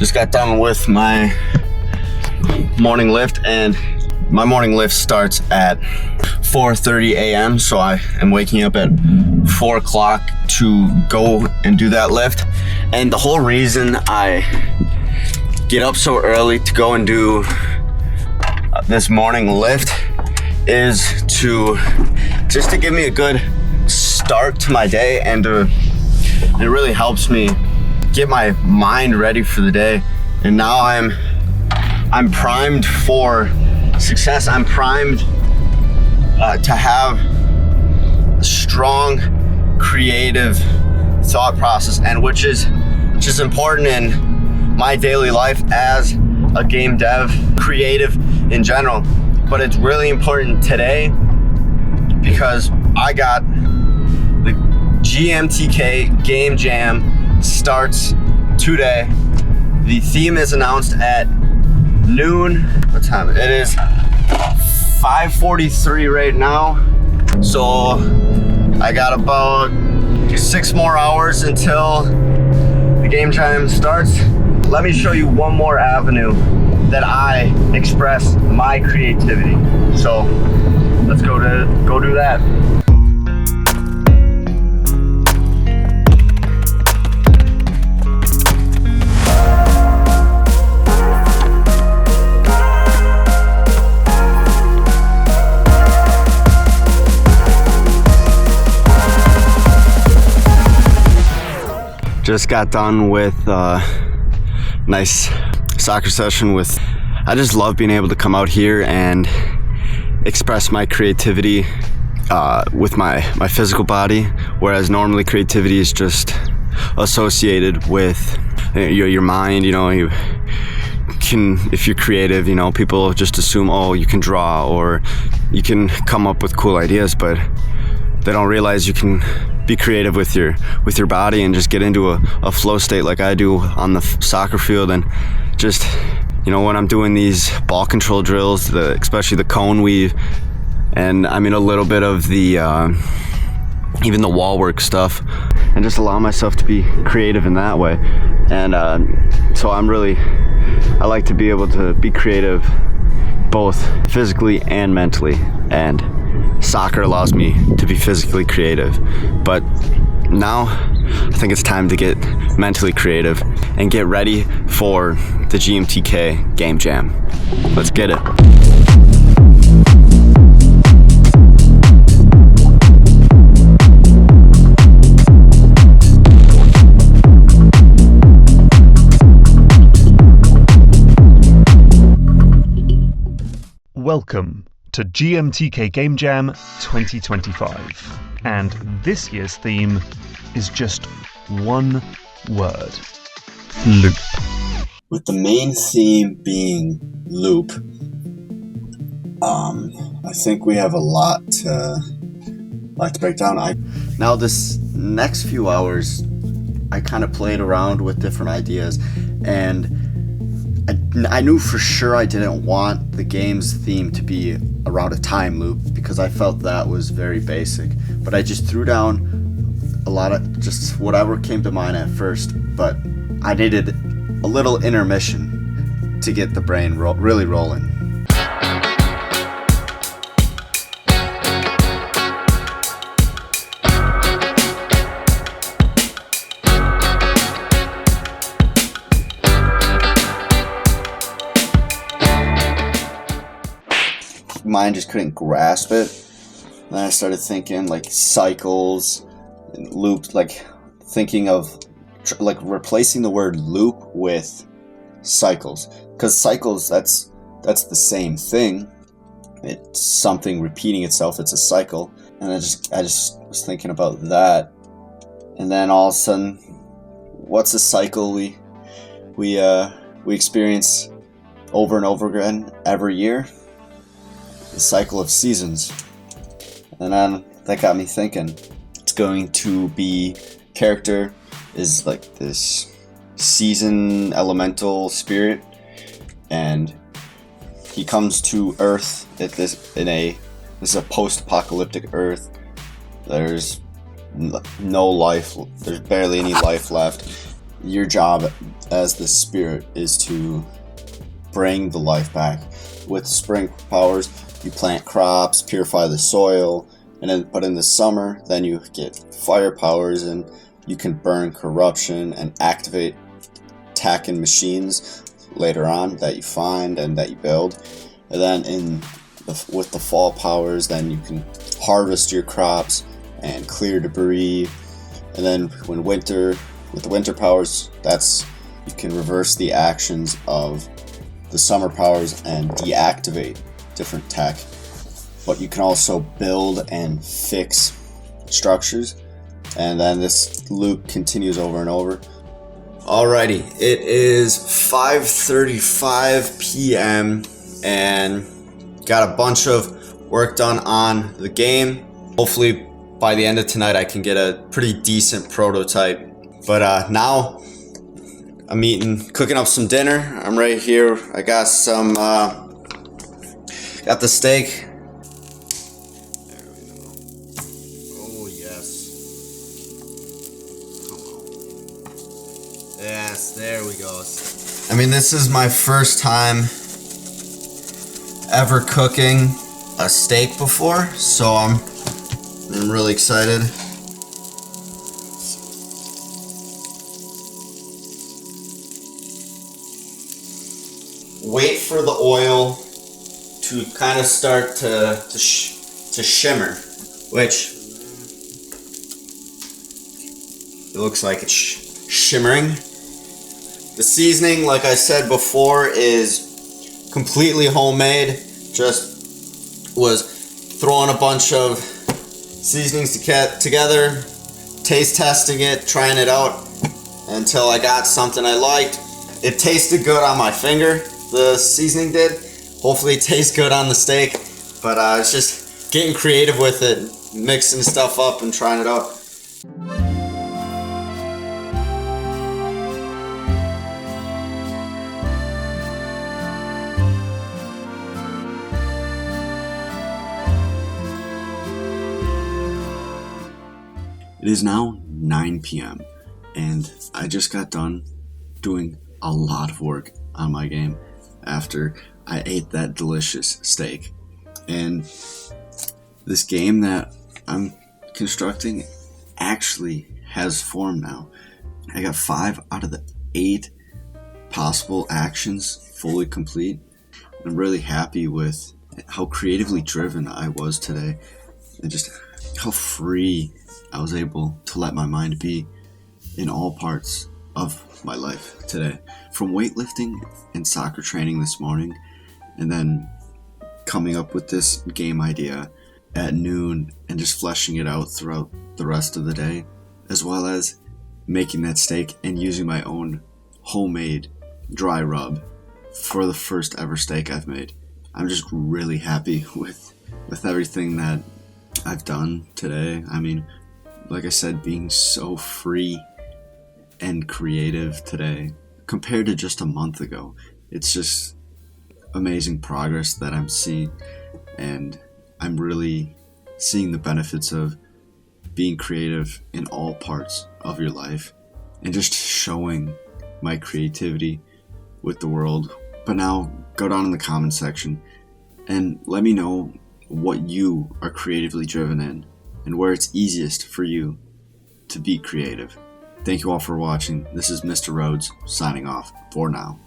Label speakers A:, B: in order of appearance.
A: Just got done with my morning lift, and my morning lift starts at 4:30 a.m. So I am waking up at 4 o'clock to go and do that lift. And the whole reason I get up so early to go and do this morning lift is to give me a good start to my day, and it really helps me get my mind ready for the day. And now I'm primed for success. I'm primed to have a strong creative thought process, and which is important in my daily life as a game dev, creative in general. But it's really important today because I got the GMTK Game Jam starts today. The theme is announced at noon. What time? It is 5:43 right now. So I got about 6 more hours until the Game Jam starts. Let me show you one more avenue that I express my creativity. So let's go do that. Just got done with a nice soccer session I just love being able to come out here and express my creativity with my physical body, whereas normally creativity is just associated with your mind. You can, if you're creative, people just assume, oh, you can draw or you can come up with cool ideas, but they don't realize you can be creative with your body and just get into a flow state like I do on the soccer field. And just, when I'm doing these ball control drills, especially the cone weave, and a little bit of the even the wall work stuff, and just allow myself to be creative in that way. And so I like to be able to be creative both physically and mentally, and soccer allows me to be physically creative. But now I think it's time to get mentally creative and get ready for the GMTK Game Jam. Let's get it.
B: Welcome to GMTK Game Jam 2025, and this year's theme is just one word: loop.
A: With the main theme being loop, I think we have a lot to break down. Now this next few hours, I kind of played around with different ideas, and I knew for sure I didn't want the game's theme to be around a time loop, because I felt that was very basic. But I just threw down a lot of just whatever came to mind at first, but I needed a little intermission to get the brain really rolling. Mind just couldn't grasp it. Then I started thinking cycles and loops, thinking of replacing the word loop with cycles, because cycles, that's the same thing. It's something repeating itself. It's a cycle. And I just was thinking about that, and then all of a sudden, what's a cycle we experience over and over again every year? The cycle of seasons. And then that got me thinking. It's going to be, character is this season elemental spirit, and he comes to Earth this is a post-apocalyptic Earth. There's no life. There's barely any life left, your job as the spirit is to bring the life back. With spring powers, you plant crops, purify the soil, but in the summer, then you get fire powers and you can burn corruption and activate attacking machines later on that you find and that you build. And then with the fall powers, then you can harvest your crops and clear debris. And then with the winter powers, you can reverse the actions of the summer powers and deactivate different tech. But you can also build and fix structures, and then this loop continues over and over. Alrighty, it is 5:35 p.m. and got a bunch of work done on the game. Hopefully by the end of tonight I can get a pretty decent prototype. But now I'm cooking up some dinner. I'm right here. I got got the steak. There we go. Oh yes. Come on. Yes, there we go. I mean, this is my first time ever cooking a steak before, so I'm really excited. Wait for the oil to kind of start to shimmer, which it looks like it's shimmering. The seasoning, like I said before, is completely homemade. Just was throwing a bunch of seasonings together, taste testing it, trying it out until I got something I liked. It tasted good on my finger, the seasoning did. Hopefully it tastes good on the steak, but it's just getting creative with it, mixing stuff up and trying it out. It is now 9 p.m. and I just got done doing a lot of work on my game after I ate that delicious steak. And this game that I'm constructing actually has form now. I got 5 out of the 8 possible actions fully complete. I'm really happy with how creatively driven I was today and just how free I was able to let my mind be in all parts of my life today. From weightlifting and soccer training this morning, and then coming up with this game idea at noon and just fleshing it out throughout the rest of the day, as well as making that steak and using my own homemade dry rub for the first ever steak I've made. I'm just really happy with everything that I've done today. I mean, like I said, being so free and creative today compared to just a month ago, it's just amazing progress that I'm seeing, and I'm really seeing the benefits of being creative in all parts of your life and just showing my creativity with the world. But now go down in the comment section and let me know what you are creatively driven in and where it's easiest for you to be creative. Thank you all for watching. This is Mr. Rhodes signing off for now.